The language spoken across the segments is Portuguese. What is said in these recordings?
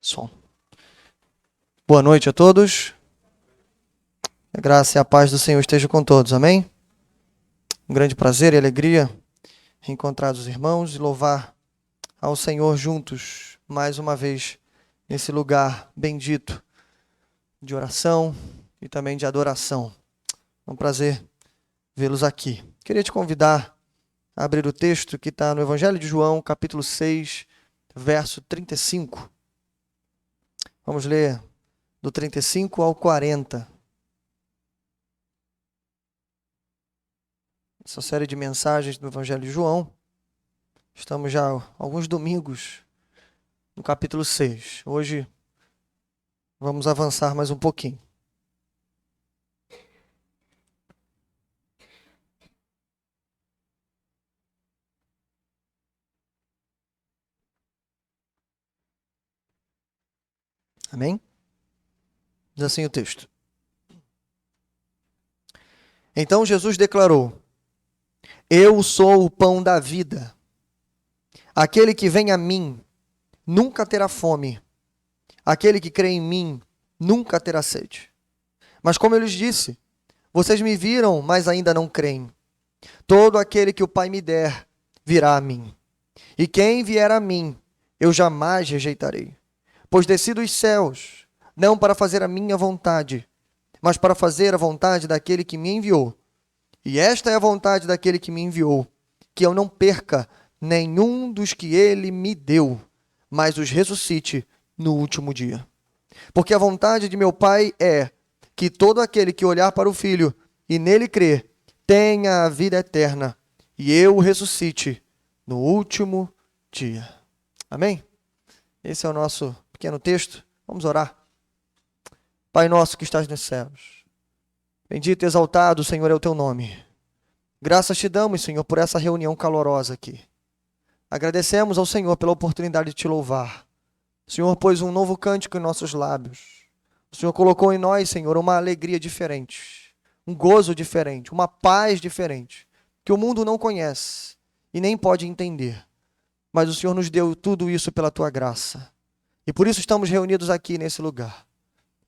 Som. Boa noite a todos. A graça e a paz do Senhor estejam com todos. Amém? Um grande prazer e alegria reencontrar os irmãos e louvar ao Senhor juntos, mais uma vez, nesse lugar bendito de oração e também de adoração. É um prazer vê-los aqui. Queria te convidar a abrir o texto que está no Evangelho de João, capítulo 6, verso 35. Vamos ler do 35 ao 40. Essa série de mensagens do Evangelho de João. Estamos já há alguns domingos no capítulo 6. Hoje vamos avançar mais um pouquinho. Amém? Diz assim o texto. Então Jesus declarou: Eu sou o pão da vida. Aquele que vem a mim nunca terá fome. Aquele que crê em mim nunca terá sede. Mas como eu lhes disse, vocês me viram, mas ainda não creem. Todo aquele que o Pai me der virá a mim. E quem vier a mim, eu jamais rejeitarei. Pois desci dos céus, não para fazer a minha vontade, mas para fazer a vontade daquele que me enviou. E esta é a vontade daquele que me enviou, que eu não perca nenhum dos que ele me deu, mas os ressuscite no último dia. Porque a vontade de meu Pai é que todo aquele que olhar para o Filho e nele crer, tenha a vida eterna, e eu o ressuscite no último dia. Amém? Esse é o nosso pequeno texto. Vamos orar. Pai nosso que estás nos céus, bendito e exaltado, Senhor, é o teu nome. Graças te damos, Senhor, por essa reunião calorosa aqui. Agradecemos ao Senhor pela oportunidade de te louvar. O Senhor pôs um novo cântico em nossos lábios. O Senhor colocou em nós, Senhor, uma alegria diferente, um gozo diferente, uma paz diferente, que o mundo não conhece e nem pode entender. Mas o Senhor nos deu tudo isso pela tua graça. E por isso estamos reunidos aqui nesse lugar.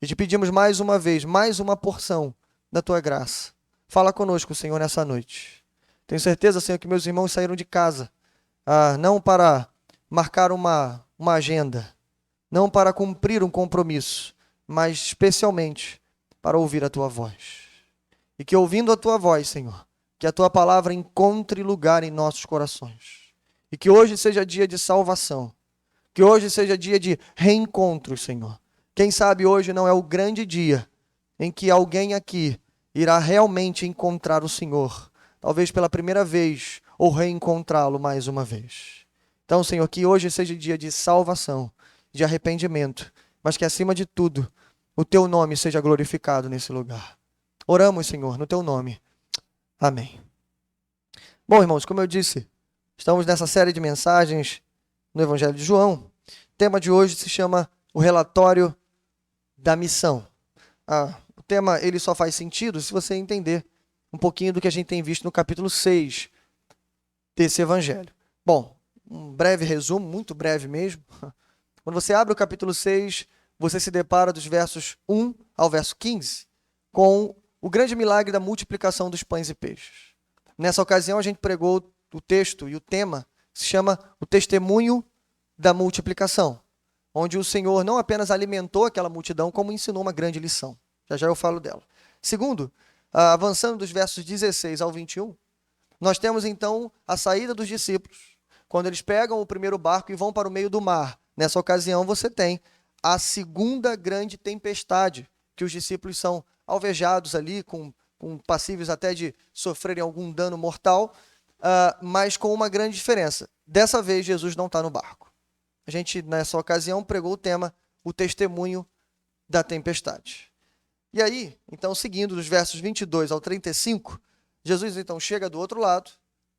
E te pedimos mais uma vez, mais uma porção da tua graça. Fala conosco, Senhor, nessa noite. Tenho certeza, Senhor, que meus irmãos saíram de casa, não para marcar uma agenda, não para cumprir um compromisso, mas especialmente para ouvir a tua voz. E que ouvindo a tua voz, Senhor, que a tua palavra encontre lugar em nossos corações. E que hoje seja dia de salvação. Que hoje seja dia de reencontro, Senhor. Quem sabe hoje não é o grande dia em que alguém aqui irá realmente encontrar o Senhor. Talvez pela primeira vez, ou reencontrá-lo mais uma vez. Então, Senhor, que hoje seja dia de salvação, de arrependimento, mas que acima de tudo, o teu nome seja glorificado nesse lugar. Oramos, Senhor, no teu nome. Amém. Bom, irmãos, como eu disse, estamos nessa série de mensagens no Evangelho de João. O tema de hoje se chama o relatório da missão. O tema ele só faz sentido se você entender um pouquinho do que a gente tem visto no capítulo 6 desse Evangelho. Bom, um breve resumo, muito breve mesmo. Quando você abre o capítulo 6, você se depara dos versos 1 ao verso 15 com o grande milagre da multiplicação dos pães e peixes. Nessa ocasião, a gente pregou o texto e o tema se chama o testemunho da multiplicação, onde o Senhor não apenas alimentou aquela multidão, como ensinou uma grande lição. Já já eu falo dela. Segundo, avançando dos versos 16 ao 21, nós temos então a saída dos discípulos, quando eles pegam o primeiro barco e vão para o meio do mar. Nessa ocasião você tem a segunda grande tempestade, que os discípulos são alvejados ali, com passíveis até de sofrerem algum dano mortal, mas com uma grande diferença. Dessa vez Jesus não está no barco. A gente, nessa ocasião, pregou o tema, o testemunho da tempestade. E aí, então, seguindo dos versos 22 ao 35, Jesus então chega do outro lado.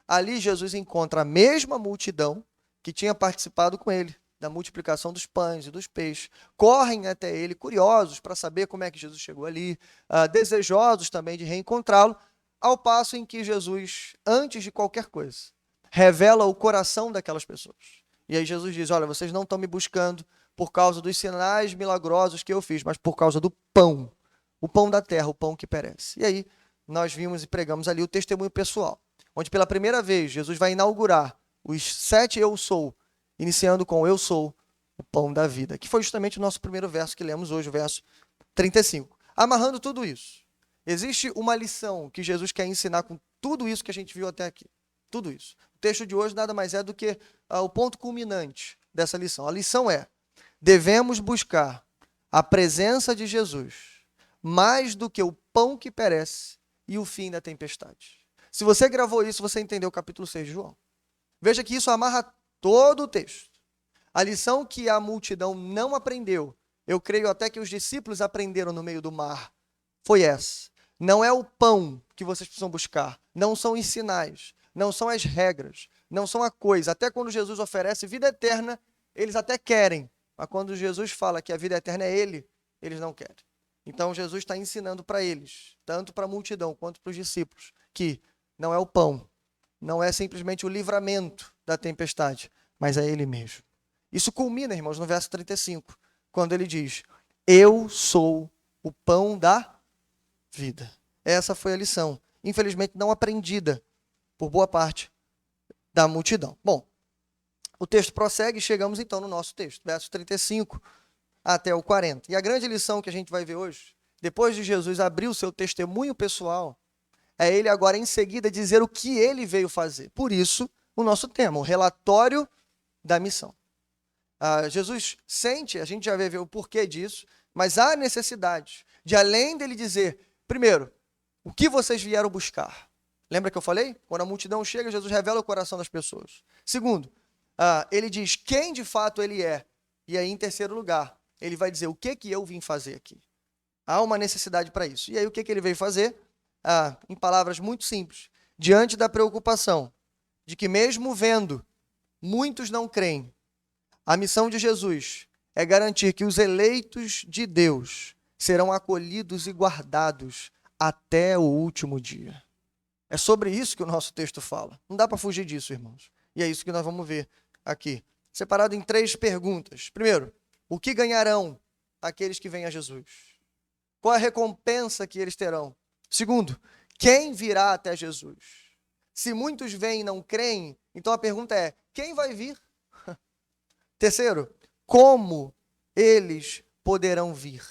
Ali Jesus encontra a mesma multidão que tinha participado com ele da multiplicação dos pães e dos peixes. Correm até ele, curiosos para saber como é que Jesus chegou ali, desejosos também de reencontrá-lo, ao passo em que Jesus, antes de qualquer coisa, revela o coração daquelas pessoas. E aí Jesus diz, olha, vocês não estão me buscando por causa dos sinais milagrosos que eu fiz, mas por causa do pão, o pão da terra, o pão que perece. E aí, nós vimos e pregamos ali o testemunho pessoal, onde pela primeira vez Jesus vai inaugurar os 7 eu sou, iniciando com eu sou o pão da vida, que foi justamente o nosso primeiro verso que lemos hoje, o verso 35. Amarrando tudo isso, existe uma lição que Jesus quer ensinar com tudo isso que a gente viu até aqui. Tudo isso. O texto de hoje nada mais é do que o ponto culminante dessa lição. A lição é: devemos buscar a presença de Jesus mais do que o pão que perece e o fim da tempestade. Se você gravou isso, você entendeu o capítulo 6 de João. Veja que isso amarra todo o texto. A lição que a multidão não aprendeu, eu creio até que os discípulos aprenderam no meio do mar, foi essa. Não é o pão que vocês precisam buscar, não são os sinais, não são as regras, não são a coisa. Até quando Jesus oferece vida eterna, eles até querem, mas quando Jesus fala que a vida eterna é Ele, eles não querem. Então Jesus está ensinando para eles, tanto para a multidão quanto para os discípulos, que não é o pão, não é simplesmente o livramento da tempestade, mas é Ele mesmo. Isso culmina, irmãos, no verso 35, quando ele diz: eu sou o pão da vida. Essa foi a lição, infelizmente não aprendida por boa parte da multidão. Bom, o texto prossegue e chegamos então no nosso texto, versos 35 até o 40. E a grande lição que a gente vai ver hoje, depois de Jesus abrir o seu testemunho pessoal, é ele agora em seguida dizer o que ele veio fazer. Por isso, o nosso tema, o relatório da missão. Jesus sente, a gente já vai ver o porquê disso, mas há necessidade de, além dele dizer, primeiro, o que vocês vieram buscar? Lembra que eu falei? Quando a multidão chega, Jesus revela o coração das pessoas. Segundo, ele diz quem de fato ele é. E aí, em terceiro lugar, ele vai dizer o que eu vim fazer aqui. Há uma necessidade para isso. E aí, o que ele veio fazer? Em palavras muito simples, diante da preocupação de que mesmo vendo, muitos não creem, a missão de Jesus é garantir que os eleitos de Deus serão acolhidos e guardados até o último dia. É sobre isso que o nosso texto fala. Não dá para fugir disso, irmãos. E é isso que nós vamos ver aqui. Separado em 3 perguntas. Primeiro, o que ganharão aqueles que vêm a Jesus? Qual a recompensa que eles terão? Segundo, quem virá até Jesus? Se muitos vêm e não creem, então a pergunta é, quem vai vir? Terceiro, como eles poderão vir?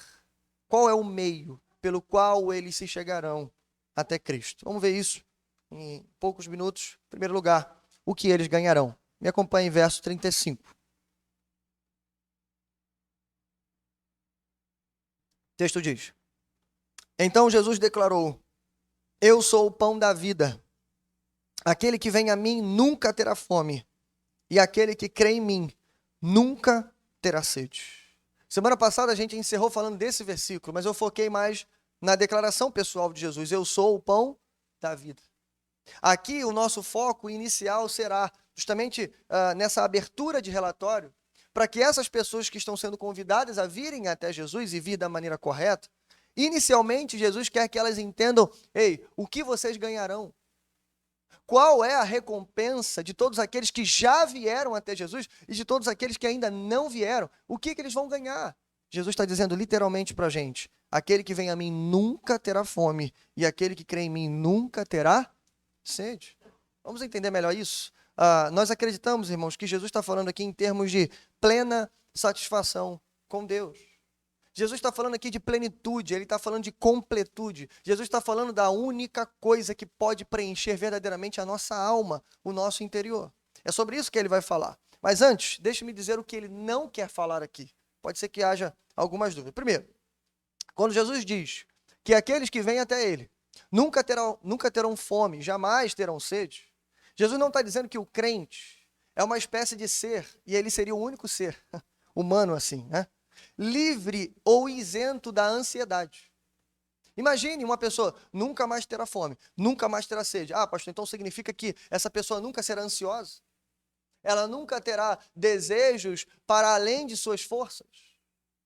Qual é o meio pelo qual eles se chegarão até Cristo? Vamos ver isso em poucos minutos. Em primeiro lugar, o que eles ganharão? Me acompanhe em verso 35. O texto diz: então Jesus declarou: eu sou o pão da vida. Aquele que vem a mim nunca terá fome, e aquele que crê em mim nunca terá sede. Semana passada a gente encerrou falando desse versículo, mas eu foquei mais na declaração pessoal de Jesus: eu sou o pão da vida. Aqui o nosso foco inicial será justamente nessa abertura de relatório, para que essas pessoas que estão sendo convidadas a virem até Jesus e vir da maneira correta, inicialmente Jesus quer que elas entendam: ei, o que vocês ganharão? Qual é a recompensa de todos aqueles que já vieram até Jesus e de todos aqueles que ainda não vieram? O que eles vão ganhar? Jesus está dizendo literalmente para a gente: aquele que vem a mim nunca terá fome, e aquele que crê em mim nunca terá sede. Vamos entender melhor isso? Nós acreditamos, irmãos, que Jesus está falando aqui em termos de plena satisfação com Deus. Jesus está falando aqui de plenitude, ele está falando de completude. Jesus está falando da única coisa que pode preencher verdadeiramente a nossa alma, o nosso interior. É sobre isso que ele vai falar. Mas antes, deixe-me dizer o que ele não quer falar aqui. Pode ser que haja algumas dúvidas. Primeiro, quando Jesus diz que aqueles que vêm até ele nunca terão fome, jamais terão sede, Jesus não está dizendo que o crente é uma espécie de ser, e ele seria o único ser humano assim, né? Livre ou isento da ansiedade. Imagine uma pessoa nunca mais terá fome, nunca mais terá sede. Pastor, então significa que essa pessoa nunca será ansiosa? Ela nunca terá desejos para além de suas forças?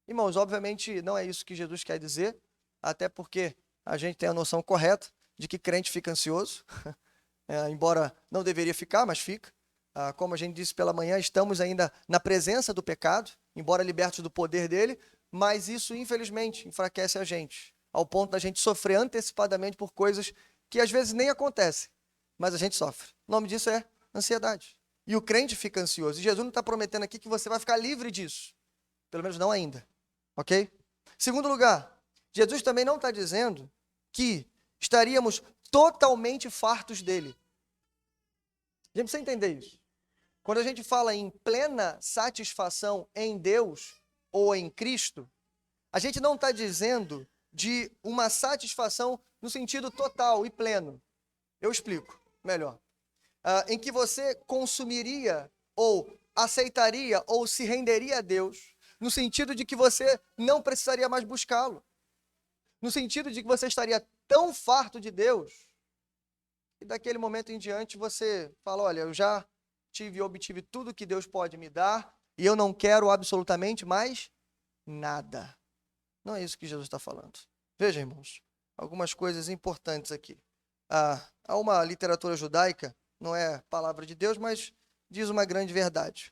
Irmãos, obviamente não é isso que Jesus quer dizer, até porque a gente tem a noção correta de que crente fica ansioso, embora não deveria ficar, mas fica. Como a gente disse pela manhã, estamos ainda na presença do pecado, embora libertos do poder dele, mas isso, infelizmente, enfraquece a gente, ao ponto da gente sofrer antecipadamente por coisas que às vezes nem acontecem, mas a gente sofre. O nome disso é ansiedade. E o crente fica ansioso. E Jesus não está prometendo aqui que você vai ficar livre disso. Pelo menos não ainda. Ok? Segundo lugar, Jesus também não está dizendo que estaríamos totalmente fartos dele. A gente precisa entender isso. Quando a gente fala em plena satisfação em Deus ou em Cristo, a gente não está dizendo de uma satisfação no sentido total e pleno. Eu explico melhor. Em que você consumiria ou aceitaria ou se renderia a Deus, no sentido de que você não precisaria mais buscá-lo. No sentido de que você estaria tão farto de Deus, que daquele momento em diante você fala, olha, eu já tive e obtive tudo que Deus pode me dar, e eu não quero absolutamente mais nada. Não é isso que Jesus está falando. Veja, irmãos, algumas coisas importantes aqui. Há uma literatura judaica, não é palavra de Deus, mas diz uma grande verdade,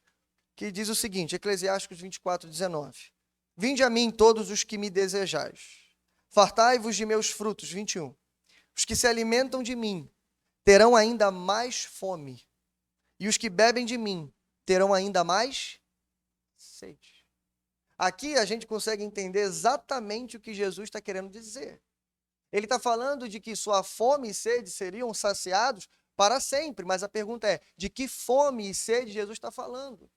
que diz o seguinte, Eclesiásticos 24:19. Vinde a mim todos os que me desejais, fartai-vos de meus frutos, 21. Os que se alimentam de mim terão ainda mais fome, e os que bebem de mim terão ainda mais sede. Aqui a gente consegue entender exatamente o que Jesus está querendo dizer. Ele está falando de que sua fome e sede seriam saciados para sempre, mas a pergunta é, de que fome e sede Jesus está falando?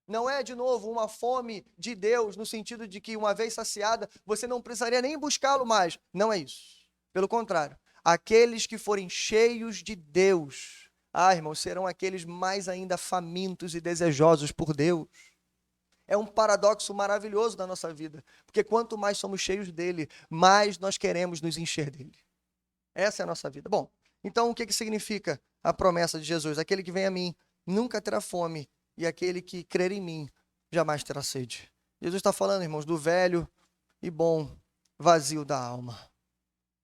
Não é, de novo, uma fome de Deus, no sentido de que, uma vez saciada, você não precisaria nem buscá-lo mais. Não é isso. Pelo contrário, aqueles que forem cheios de Deus, irmãos, serão aqueles mais ainda famintos e desejosos por Deus. É um paradoxo maravilhoso da nossa vida, porque quanto mais somos cheios dele, mais nós queremos nos encher dele. Essa é a nossa vida. Bom, então o que significa a promessa de Jesus? Aquele que vem a mim nunca terá fome, e aquele que crer em mim jamais terá sede. Jesus está falando, irmãos, do velho e bom vazio da alma.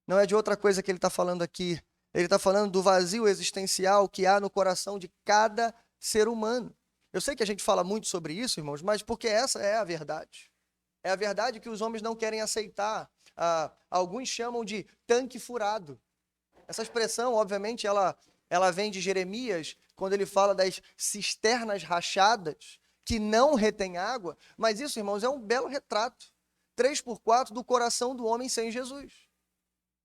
Não é de outra coisa que ele está falando aqui. Ele está falando do vazio existencial que há no coração de cada ser humano. Eu sei que a gente fala muito sobre isso, irmãos, mas porque essa é a verdade. É a verdade que os homens não querem aceitar. Alguns chamam de tanque furado. Essa expressão, obviamente, ela vem de Jeremias, quando ele fala das cisternas rachadas, que não retém água, mas isso, irmãos, é um belo retrato, 3x4 do coração do homem sem Jesus.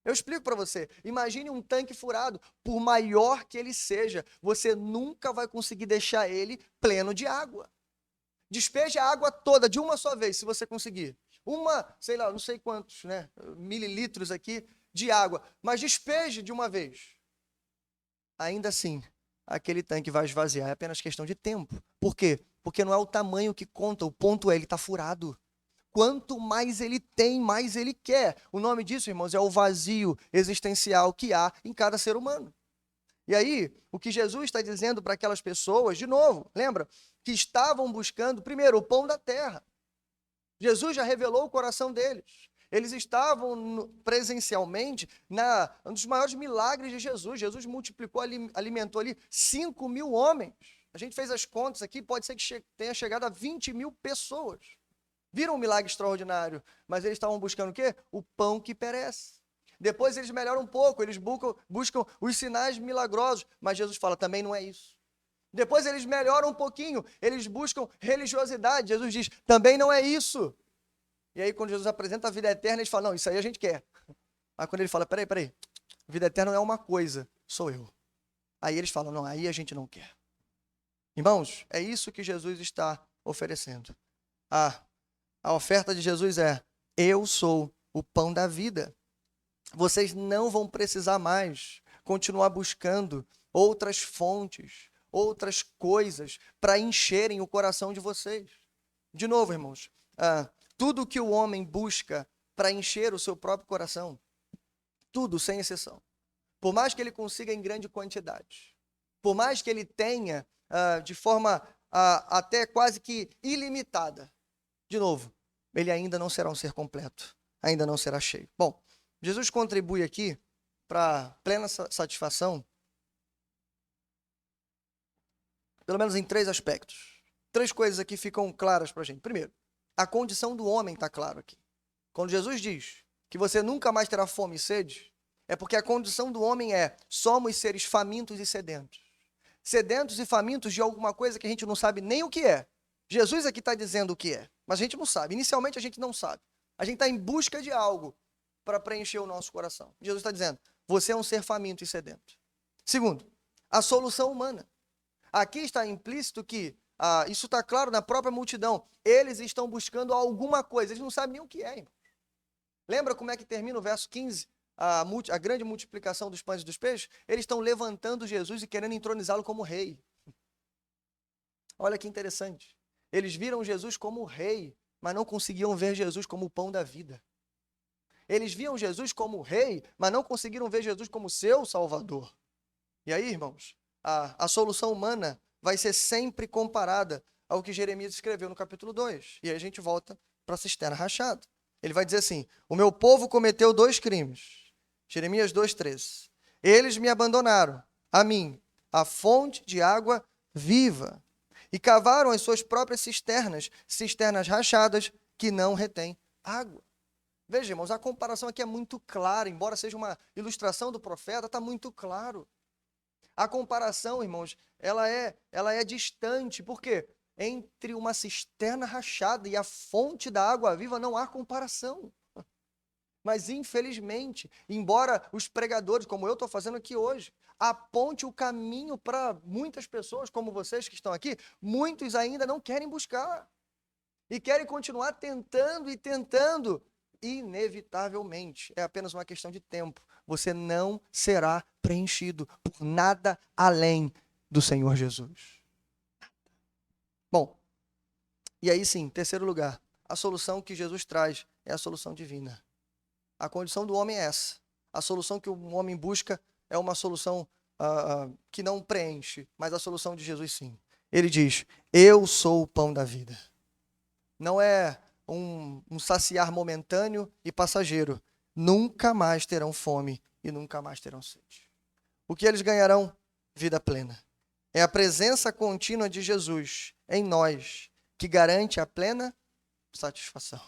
Eu explico para você, imagine um tanque furado, por maior que ele seja, você nunca vai conseguir deixar ele pleno de água. Despeje a água toda de uma só vez, se você conseguir. Sei lá, não sei quantos, mililitros aqui de água, mas despeje de uma vez. Ainda assim, aquele tanque vai esvaziar, é apenas questão de tempo. Por quê? Porque não é o tamanho que conta, o ponto é, ele está furado. Quanto mais ele tem, mais ele quer. O nome disso, irmãos, é o vazio existencial que há em cada ser humano. E aí, o que Jesus está dizendo para aquelas pessoas, de novo, lembra? Que estavam buscando, primeiro, o pão da terra. Jesus já revelou o coração deles. Eles estavam presencialmente um dos maiores milagres de Jesus. Jesus multiplicou, alimentou ali 5.000 homens. A gente fez as contas aqui, pode ser que tenha chegado a 20.000 pessoas. Viram um milagre extraordinário, mas eles estavam buscando o quê? O pão que perece. Depois eles melhoram um pouco, eles buscam os sinais milagrosos, mas Jesus fala, também não é isso. Depois eles melhoram um pouquinho, eles buscam religiosidade, Jesus diz, também não é isso. E aí quando Jesus apresenta a vida eterna, eles falam, não, isso aí a gente quer. Mas quando ele fala, peraí, vida eterna não é uma coisa, sou eu. Aí eles falam, não, aí a gente não quer. Irmãos, é isso que Jesus está oferecendo. A oferta de Jesus é, eu sou o pão da vida. Vocês não vão precisar mais continuar buscando outras fontes, outras coisas para encherem o coração de vocês. De novo, irmãos, tudo que o homem busca para encher o seu próprio coração, tudo sem exceção, por mais que ele consiga em grande quantidade, por mais que ele tenha de forma até quase que ilimitada, de novo, ele ainda não será um ser completo, ainda não será cheio. Bom, Jesus contribui aqui para plena satisfação, pelo menos em 3 aspectos. três coisas aqui ficam claras para a gente. Primeiro, a condição do homem está clara aqui. Quando Jesus diz que você nunca mais terá fome e sede, é porque a condição do homem é: somos seres famintos e sedentos. Sedentos e famintos de alguma coisa que a gente não sabe nem o que é. Jesus aqui está dizendo o que é, mas a gente não sabe. Inicialmente a gente não sabe. A gente está em busca de algo para preencher o nosso coração. Jesus está dizendo: você é um ser faminto e sedento. Segundo, a solução humana. Aqui está implícito que, isso está claro na própria multidão, eles estão buscando alguma coisa, eles não sabem nem o que é, irmão. Lembra como é que termina o verso 15? A grande multiplicação dos pães e dos peixes? Eles estão levantando Jesus e querendo entronizá-lo como rei. Olha que interessante. Eles viram Jesus como rei, mas não conseguiam ver Jesus como o pão da vida. Eles viam Jesus como rei, mas não conseguiram ver Jesus como seu salvador. E aí, irmãos, a solução humana vai ser sempre comparada ao que Jeremias escreveu no capítulo 2. E aí a gente volta para a cisterna rachada. Ele vai dizer assim: o meu povo cometeu 2 crimes. Jeremias 2,13. Eles me abandonaram, a mim, a fonte de água viva, e cavaram as suas próprias cisternas, cisternas rachadas que não retêm água. Veja, irmãos, a comparação aqui é muito clara, embora seja uma ilustração do profeta, está muito claro. A comparação, irmãos, ela é distante, porque entre uma cisterna rachada e a fonte da água viva não há comparação. Mas, infelizmente, embora os pregadores, como eu estou fazendo aqui hoje, aponte o caminho para muitas pessoas, como vocês que estão aqui, muitos ainda não querem buscar. E querem continuar tentando e tentando. Inevitavelmente, é apenas uma questão de tempo. Você não será preenchido por nada além do Senhor Jesus. Bom, e aí sim, terceiro lugar, a solução que Jesus traz é a solução divina. A condição do homem é essa. A solução que o homem busca é uma solução que não preenche, mas a solução de Jesus sim. Ele diz: eu sou o pão da vida. Não é um saciar momentâneo e passageiro. Nunca mais terão fome e nunca mais terão sede. O que eles ganharão? Vida plena. É a presença contínua de Jesus em nós que garante a plena satisfação.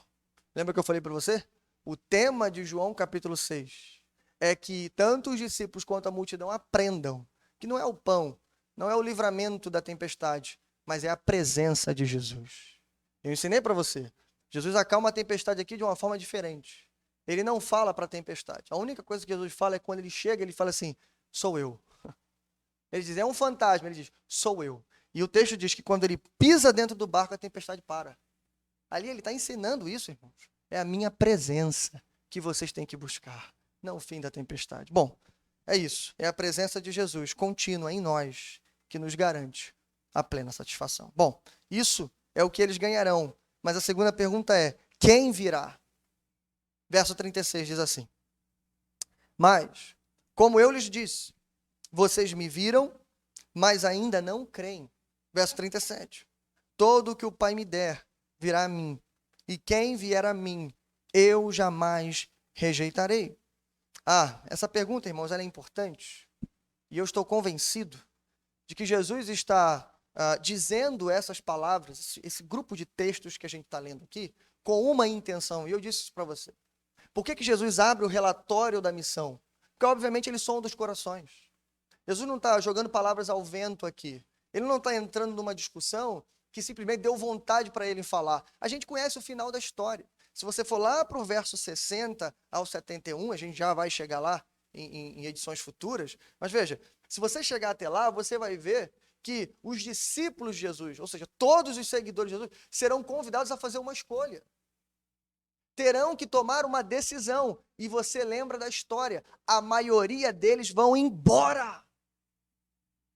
Lembra que eu falei para você? O tema de João capítulo 6 é que tanto os discípulos quanto a multidão aprendam que não é o pão, não é o livramento da tempestade, mas é a presença de Jesus. Eu ensinei para você. Jesus acalma a tempestade aqui de uma forma diferente. Ele não fala para a tempestade. A única coisa que Jesus fala é quando ele chega, ele fala assim: sou eu. Ele diz: é um fantasma. Ele diz: sou eu. E o texto diz que quando ele pisa dentro do barco, a tempestade para. Ali ele está ensinando isso, irmãos. É a minha presença que vocês têm que buscar, não o fim da tempestade. Bom, é isso. É a presença de Jesus contínua em nós que nos garante a plena satisfação. Bom, isso é o que eles ganharão. Mas a segunda pergunta é: quem virá? Verso 36 diz assim: mas, como eu lhes disse, vocês me viram, mas ainda não creem. Verso 37. Todo o que o Pai me der virá a mim, e quem vier a mim, eu jamais rejeitarei. Essa pergunta, irmãos, ela é importante, e eu estou convencido de que Jesus está dizendo essas palavras, esse grupo de textos que a gente está lendo aqui, com uma intenção, e eu disse isso para você. Por que Jesus abre o relatório da missão? Porque, obviamente, ele sonda os corações. Jesus não está jogando palavras ao vento aqui. Ele não está entrando numa discussão que simplesmente deu vontade para ele falar. A gente conhece o final da história. Se você for lá para o verso 60 ao 71, a gente já vai chegar lá em edições futuras, mas veja, se você chegar até lá, você vai ver que os discípulos de Jesus, ou seja, todos os seguidores de Jesus, serão convidados a fazer uma escolha. Terão que tomar uma decisão. E você lembra da história, a maioria deles vão embora.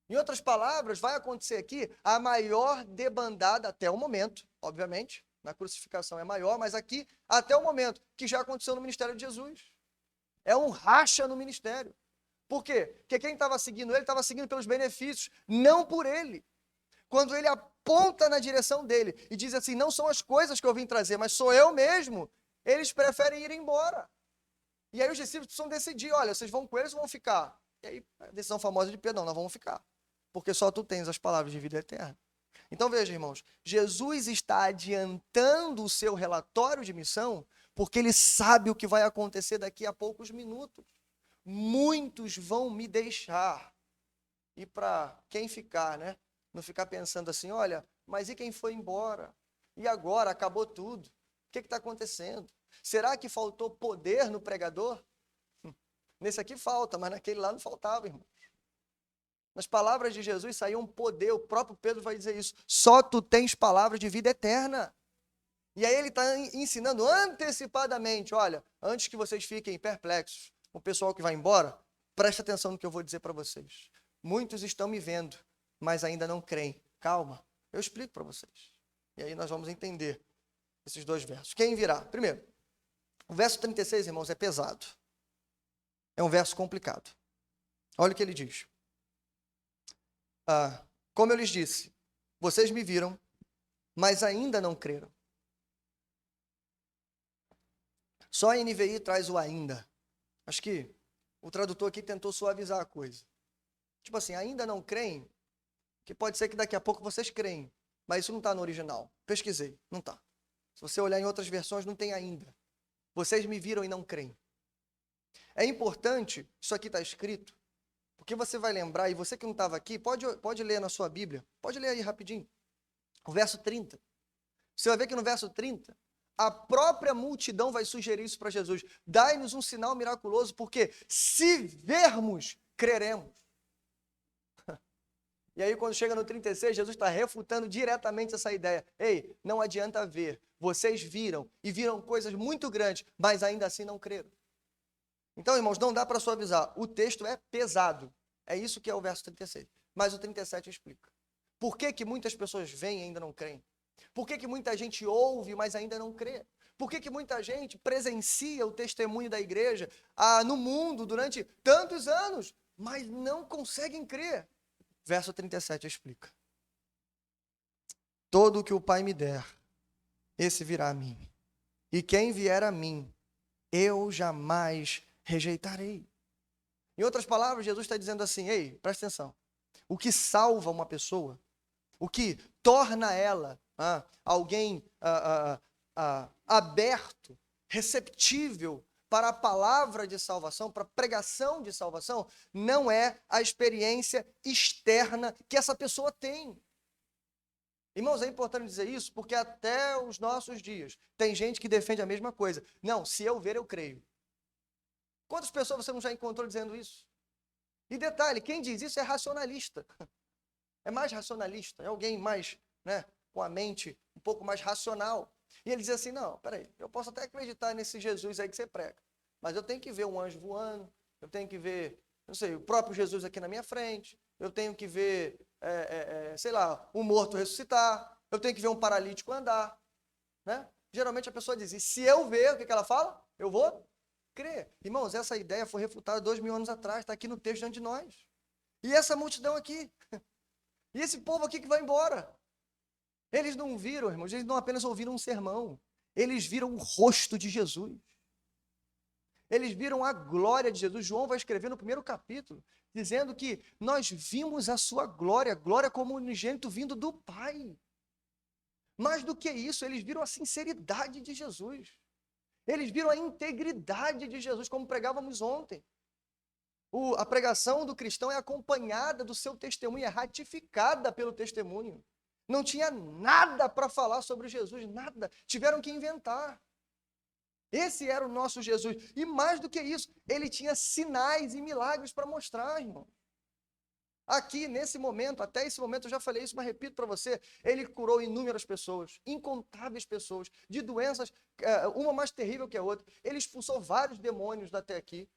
Em outras palavras, vai acontecer aqui a maior debandada até o momento, obviamente, na crucificação é maior, mas aqui até o momento, que já aconteceu no ministério de Jesus. É um racha no ministério. Por quê? Porque quem estava seguindo ele estava seguindo pelos benefícios, não por ele. Quando ele aponta na direção dele e diz assim: não são as coisas que eu vim trazer, mas sou eu mesmo, eles preferem ir embora. E aí os discípulos precisam decidir: olha, vocês vão com eles ou vão ficar? E aí a decisão famosa de Pedro: não, nós vamos ficar, porque só tu tens as palavras de vida eterna. Então veja, irmãos, Jesus está adiantando o seu relatório de missão porque ele sabe o que vai acontecer daqui a poucos minutos. Muitos vão me deixar. E para quem ficar, né? Não ficar pensando assim, olha, mas e quem foi embora? E agora? Acabou tudo. O que está acontecendo? Será que faltou poder no pregador? Nesse aqui falta, mas naquele lá não faltava, irmão. Nas palavras de Jesus saiu um poder, o próprio Pedro vai dizer isso. Só tu tens palavras de vida eterna. E aí ele está ensinando antecipadamente, olha, antes que vocês fiquem perplexos, o pessoal que vai embora, preste atenção no que eu vou dizer para vocês. Muitos estão me vendo, mas ainda não creem. Calma, eu explico para vocês. E aí nós vamos entender esses dois versos. Quem virá? Primeiro, o verso 36, irmãos, é pesado. É um verso complicado. Olha o que ele diz. Como eu lhes disse, vocês me viram, mas ainda não creram. Só a NVI traz o ainda. Acho que o tradutor aqui tentou suavizar a coisa. Tipo assim, ainda não creem, que pode ser que daqui a pouco vocês creem, mas isso não está no original. Pesquisei, não está. Se você olhar em outras versões, não tem ainda. Vocês me viram e não creem. É importante, isso aqui está escrito, porque você vai lembrar, e você que não estava aqui, pode ler na sua Bíblia, pode ler aí rapidinho, o verso 30. Você vai ver que no verso 30, a própria multidão vai sugerir isso para Jesus. Dai-nos um sinal miraculoso, porque se vermos, creremos. E aí, quando chega no 36, Jesus está refutando diretamente essa ideia. Ei, não adianta ver. Vocês viram, e viram coisas muito grandes, mas ainda assim não creram. Então, irmãos, não dá para suavizar. O texto é pesado. É isso que é o verso 36. Mas o 37 explica. Por que muitas pessoas veem e ainda não creem? Por que muita gente ouve, mas ainda não crê? Por que muita gente presencia o testemunho da igreja no mundo durante tantos anos, mas não conseguem crer? Verso 37 explica. Todo o que o Pai me der, esse virá a mim. E quem vier a mim, eu jamais rejeitarei. Em outras palavras, Jesus está dizendo assim, ei, presta atenção. O que salva uma pessoa, o que torna ela alguém aberto, receptível para a palavra de salvação, para a pregação de salvação, não é a experiência externa que essa pessoa tem. Irmãos, é importante dizer isso, porque até os nossos dias tem gente que defende a mesma coisa. Não, se eu ver, eu creio. Quantas pessoas você não já encontrou dizendo isso? E detalhe, quem diz isso é racionalista. É mais racionalista, é alguém mais, com a mente um pouco mais racional. E ele diz assim, não, peraí, eu posso até acreditar nesse Jesus aí que você prega, mas eu tenho que ver um anjo voando, eu tenho que ver, não sei, o próprio Jesus aqui na minha frente, eu tenho que ver, sei lá, um morto ressuscitar, eu tenho que ver um paralítico andar, né? Geralmente a pessoa diz, e se eu ver, o que ela fala? Eu vou crer. Irmãos, essa ideia foi refutada 2000 anos atrás, está aqui no texto diante de nós. E essa multidão aqui, e esse povo aqui que vai embora, eles não viram, irmãos, eles não apenas ouviram um sermão, eles viram o rosto de Jesus. Eles viram a glória de Jesus. João vai escrever no primeiro capítulo, dizendo que nós vimos a sua glória, glória como unigênito vindo do Pai. Mais do que isso, eles viram a sinceridade de Jesus. Eles viram a integridade de Jesus, como pregávamos ontem. A pregação do cristão é acompanhada do seu testemunho, é ratificada pelo testemunho. Não tinha nada para falar sobre Jesus, nada. Tiveram que inventar. Esse era o nosso Jesus. E mais do que isso, ele tinha sinais e milagres para mostrar, irmão. Aqui, nesse momento, até esse momento, eu já falei isso, mas repito para você, ele curou inúmeras pessoas, incontáveis pessoas, de doenças, uma mais terrível que a outra. Ele expulsou vários demônios até aqui.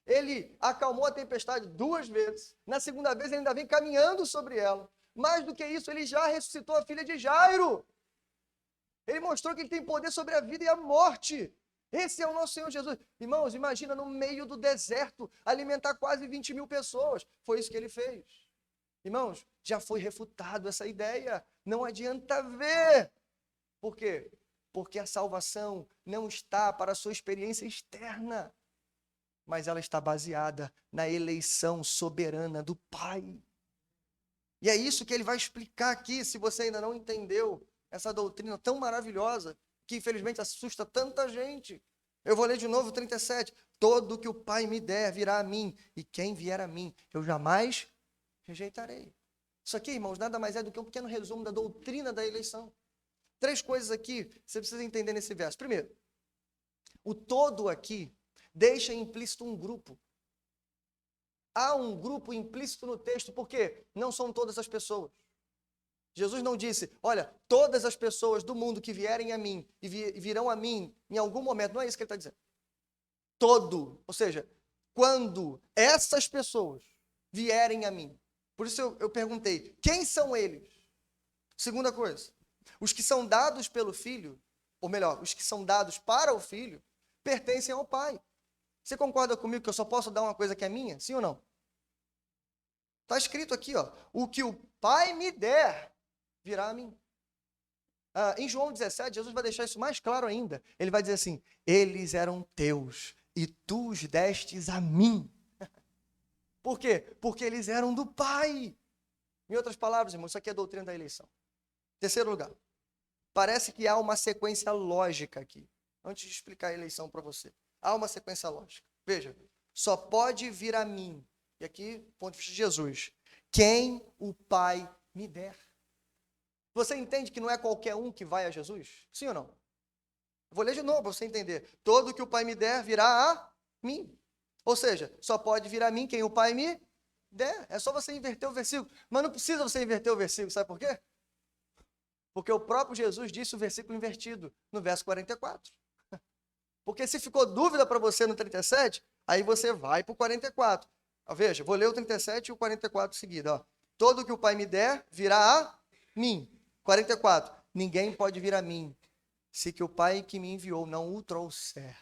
Ele acalmou a tempestade 2 vezes. Na segunda vez, ele ainda vem caminhando sobre ela. Mais do que isso, ele já ressuscitou a filha de Jairo. Ele mostrou que ele tem poder sobre a vida e a morte. Esse é o nosso Senhor Jesus. Irmãos, imagina no meio do deserto alimentar quase 20 mil pessoas. Foi isso que ele fez. Irmãos, já foi refutado essa ideia. Não adianta ver. Por quê? Porque a salvação não está para a sua experiência externa, mas ela está baseada na eleição soberana do Pai. E é isso que ele vai explicar aqui, se você ainda não entendeu essa doutrina tão maravilhosa, que infelizmente assusta tanta gente. Eu vou ler de novo o 37. Todo que o Pai me der virá a mim, e quem vier a mim, eu jamais rejeitarei. Isso aqui, irmãos, nada mais é do que um pequeno resumo da doutrina da eleição. 3 coisas aqui que você precisa entender nesse verso. Primeiro, o todo aqui deixa implícito um grupo. Há um grupo implícito no texto, porque não são todas as pessoas. Jesus não disse, olha, todas as pessoas do mundo que vierem a mim e virão a mim em algum momento. Não é isso que ele está dizendo. Todo, ou seja, quando essas pessoas vierem a mim. Por isso eu perguntei, quem são eles? Segunda coisa, os que são dados pelo Filho, ou melhor, os que são dados para o Filho, pertencem ao Pai. Você concorda comigo que eu só posso dar uma coisa que é minha? Sim ou não? Está escrito aqui, ó, o que o Pai me der, virá a mim. Em João 17, Jesus vai deixar isso mais claro ainda. Ele vai dizer assim, eles eram teus e tu os destes a mim. Por quê? Porque eles eram do Pai. Em outras palavras, irmãos, isso aqui é a doutrina da eleição. Terceiro lugar, parece que há uma sequência lógica aqui. Antes de explicar a eleição para você, há uma sequência lógica. Veja, só pode vir a mim, e aqui, ponto de vista de Jesus, quem o Pai me der. Você entende que não é qualquer um que vai a Jesus? Sim ou não? Vou ler de novo para você entender. Todo que o Pai me der virá a mim. Ou seja, só pode vir a mim quem o Pai me der. É só você inverter o versículo. Mas não precisa você inverter o versículo, sabe por quê? Porque o próprio Jesus disse o versículo invertido, no verso 44. Porque se ficou dúvida para você no 37, aí você vai para o 44. Veja, vou ler o 37 e o 44 seguido. Ó. Todo que o Pai me der virá a mim. 44. Ninguém pode vir a mim, se que o Pai que me enviou não o trouxer.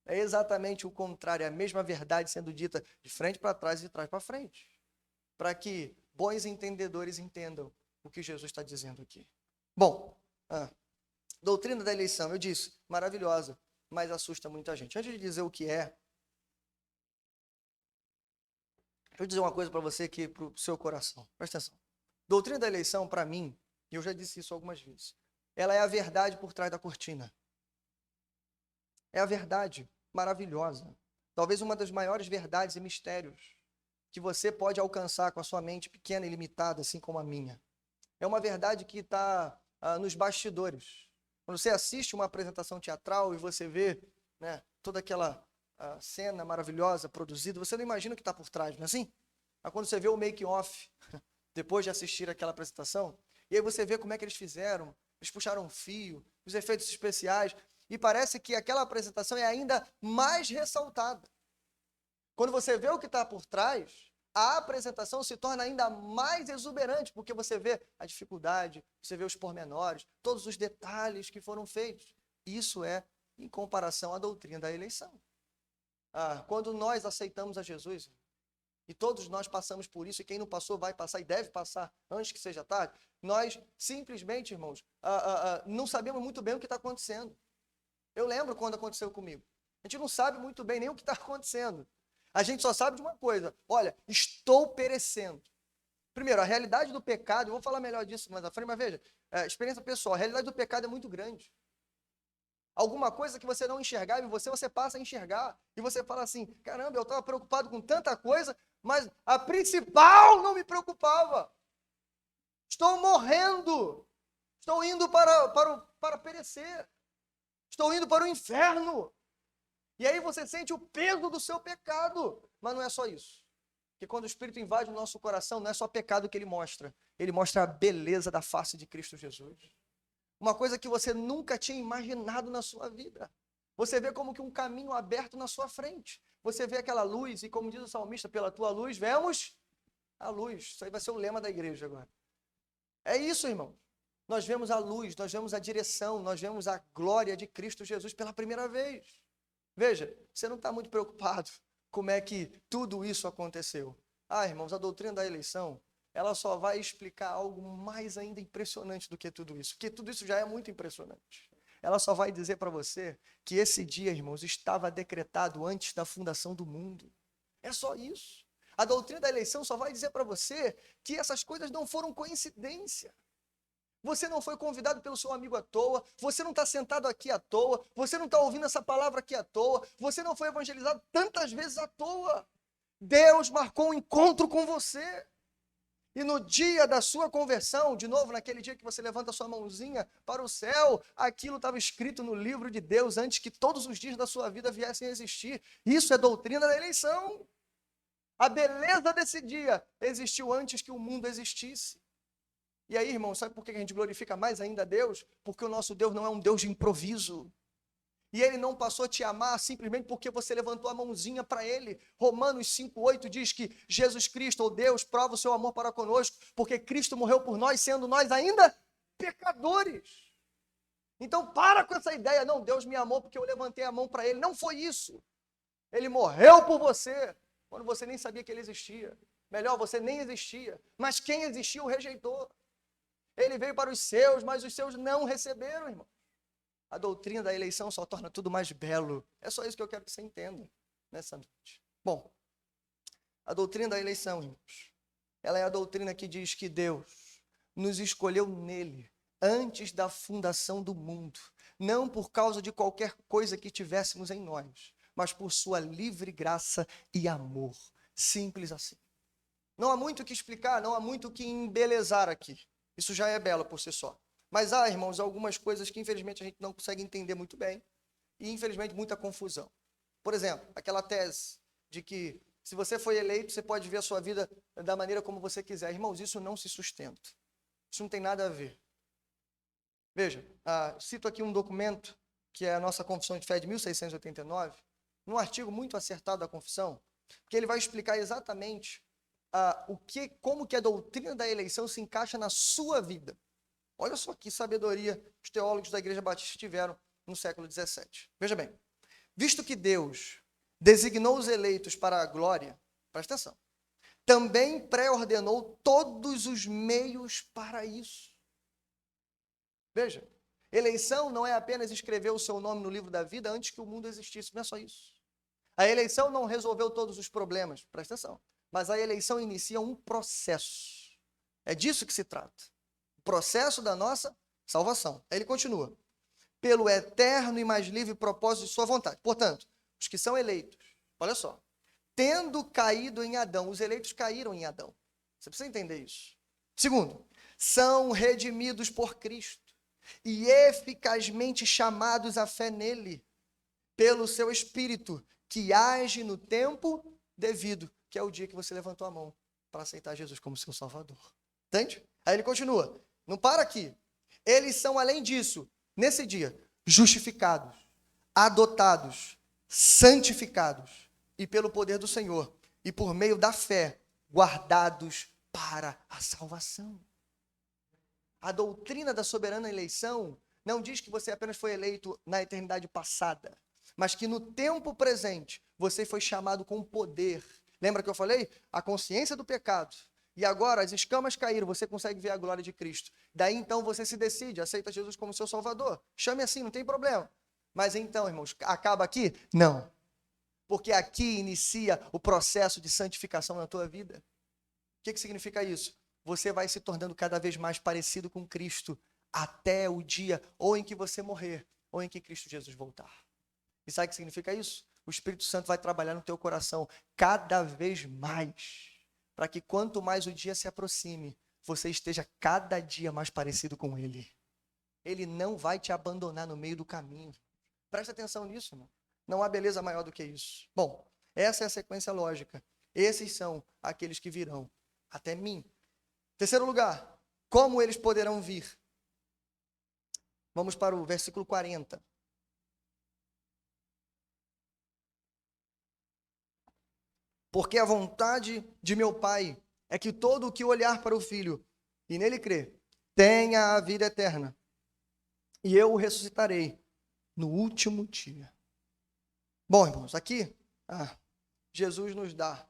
É exatamente o contrário, é a mesma verdade sendo dita de frente para trás e de trás para frente. Para que bons entendedores entendam o que Jesus está dizendo aqui. Bom, doutrina da eleição, eu disse, maravilhosa, mas assusta muita gente. Antes de dizer o que é, deixa eu dizer uma coisa para você aqui, para o seu coração. Presta atenção. Doutrina da eleição, para mim, e eu já disse isso algumas vezes, ela é a verdade por trás da cortina. É a verdade maravilhosa. Talvez uma das maiores verdades e mistérios que você pode alcançar com a sua mente pequena e limitada, assim como a minha. É uma verdade que está nos bastidores. Quando você assiste uma apresentação teatral e você vê, né, toda aquela cena maravilhosa produzida, você não imagina o que está por trás, não é assim? Mas quando você vê o make-off, depois de assistir aquela apresentação, e aí você vê como é que eles fizeram, eles puxaram um fio, os efeitos especiais, e parece que aquela apresentação é ainda mais ressaltada. Quando você vê o que está por trás, a apresentação se torna ainda mais exuberante, porque você vê a dificuldade, você vê os pormenores, todos os detalhes que foram feitos. Isso é em comparação à doutrina da eleição. Quando nós aceitamos a Jesus, e todos nós passamos por isso, e quem não passou vai passar e deve passar antes que seja tarde, nós simplesmente, irmãos, não sabemos muito bem o que está acontecendo. Eu lembro quando aconteceu comigo. A gente não sabe muito bem nem o que está acontecendo. A gente só sabe de uma coisa, olha, estou perecendo. Primeiro, a realidade do pecado, eu vou falar melhor disso mais à frente, mas veja, experiência pessoal, a realidade do pecado é muito grande. Alguma coisa que você não enxergava em você passa a enxergar. E você fala assim, caramba, eu estava preocupado com tanta coisa, mas a principal não me preocupava. Estou morrendo. Estou indo para perecer. Estou indo para o inferno. E aí você sente o peso do seu pecado. Mas não é só isso. Porque quando o Espírito invade o nosso coração, não é só pecado que ele mostra. Ele mostra a beleza da face de Cristo Jesus. Uma coisa que você nunca tinha imaginado na sua vida. Você vê como que um caminho aberto na sua frente. Você vê aquela luz, e como diz o salmista, pela tua luz vemos a luz. Isso aí vai ser o lema da igreja agora. É isso, irmão. Nós vemos a luz, nós vemos a direção, nós vemos a glória de Cristo Jesus pela primeira vez. Veja, você não está muito preocupado como é que tudo isso aconteceu. Irmãos, a doutrina da eleição, ela só vai explicar algo mais ainda impressionante do que tudo isso, porque tudo isso já é muito impressionante. Ela só vai dizer para você que esse dia, irmãos, estava decretado antes da fundação do mundo. É só isso. A doutrina da eleição só vai dizer para você que essas coisas não foram coincidência. Você não foi convidado pelo seu amigo à toa, você não está sentado aqui à toa, você não está ouvindo essa palavra aqui à toa, você não foi evangelizado tantas vezes à toa. Deus marcou um encontro com você. E no dia da sua conversão, de novo, naquele dia que você levanta a sua mãozinha para o céu, aquilo estava escrito no livro de Deus antes que todos os dias da sua vida viessem a existir. Isso é doutrina da eleição. A beleza desse dia existiu antes que o mundo existisse. E aí, irmão, sabe por que a gente glorifica mais ainda a Deus? Porque o nosso Deus não é um Deus de improviso. E ele não passou a te amar simplesmente porque você levantou a mãozinha para ele. Romanos 5,8 diz que Jesus Cristo, ou Deus, prova o seu amor para conosco, porque Cristo morreu por nós, sendo nós ainda pecadores. Então para com essa ideia, não, Deus me amou porque eu levantei a mão para ele. Não foi isso. Ele morreu por você, quando você nem sabia que ele existia. Melhor, você nem existia. Mas quem existia o rejeitou. Ele veio para os seus, mas os seus não receberam, irmão. A doutrina da eleição só torna tudo mais belo. É só isso que eu quero que você entenda nessa noite. Bom, a doutrina da eleição, irmãos, ela é a doutrina que diz que Deus nos escolheu nele antes da fundação do mundo, não por causa de qualquer coisa que tivéssemos em nós, mas por sua livre graça e amor. Simples assim. Não há muito o que explicar, não há muito o que embelezar aqui. Isso já é belo por si só. Mas há, irmãos, algumas coisas que infelizmente a gente não consegue entender muito bem e infelizmente muita confusão. Por exemplo, aquela tese de que se você foi eleito, você pode viver a sua vida da maneira como você quiser. Irmãos, isso não se sustenta. Isso não tem nada a ver. Veja, cito aqui um documento que é a nossa Confissão de Fé de 1689, num artigo muito acertado da Confissão, que ele vai explicar exatamente como que a doutrina da eleição se encaixa na sua vida. Olha só que sabedoria os teólogos da Igreja Batista tiveram no século XVII. Veja bem, visto que Deus designou os eleitos para a glória, presta atenção, também pré-ordenou todos os meios para isso. Veja, eleição não é apenas escrever o seu nome no livro da vida antes que o mundo existisse, não é só isso. A eleição não resolveu todos os problemas, presta atenção, mas a eleição inicia um processo. É disso que se trata. O processo da nossa salvação. Aí ele continua. Pelo eterno e mais livre propósito de sua vontade. Portanto, os que são eleitos, olha só, tendo caído em Adão, os eleitos caíram em Adão. Você precisa entender isso. Segundo, são redimidos por Cristo e eficazmente chamados à fé nele, pelo seu Espírito, que age no tempo devido, que é o dia que você levantou a mão para aceitar Jesus como seu Salvador. Entende? Aí ele continua. Não para aqui. Eles são, além disso, nesse dia, justificados, adotados, santificados, e pelo poder do Senhor, e por meio da fé, guardados para a salvação. A doutrina da soberana eleição não diz que você apenas foi eleito na eternidade passada, mas que no tempo presente você foi chamado com poder. Lembra que eu falei? A consciência do pecado. E agora as escamas caíram, você consegue ver a glória de Cristo. Daí então você se decide, aceita Jesus como seu Salvador. Chame assim, não tem problema. Mas então, irmãos, acaba aqui? Não. Porque aqui inicia o processo de santificação na tua vida. O que significa isso? Você vai se tornando cada vez mais parecido com Cristo até o dia ou em que você morrer, ou em que Cristo Jesus voltar. E sabe o que significa isso? O Espírito Santo vai trabalhar no teu coração cada vez mais, para que quanto mais o dia se aproxime, você esteja cada dia mais parecido com Ele. Ele não vai te abandonar no meio do caminho. Presta atenção nisso, irmão. Não há beleza maior do que isso. Bom, essa é a sequência lógica. Esses são aqueles que virão até mim. Terceiro lugar, como eles poderão vir? Vamos para o versículo 40. Porque a vontade de meu Pai é que todo o que olhar para o Filho e nele crer, tenha a vida eterna. E eu o ressuscitarei no último dia. Bom, irmãos, aqui Jesus nos dá,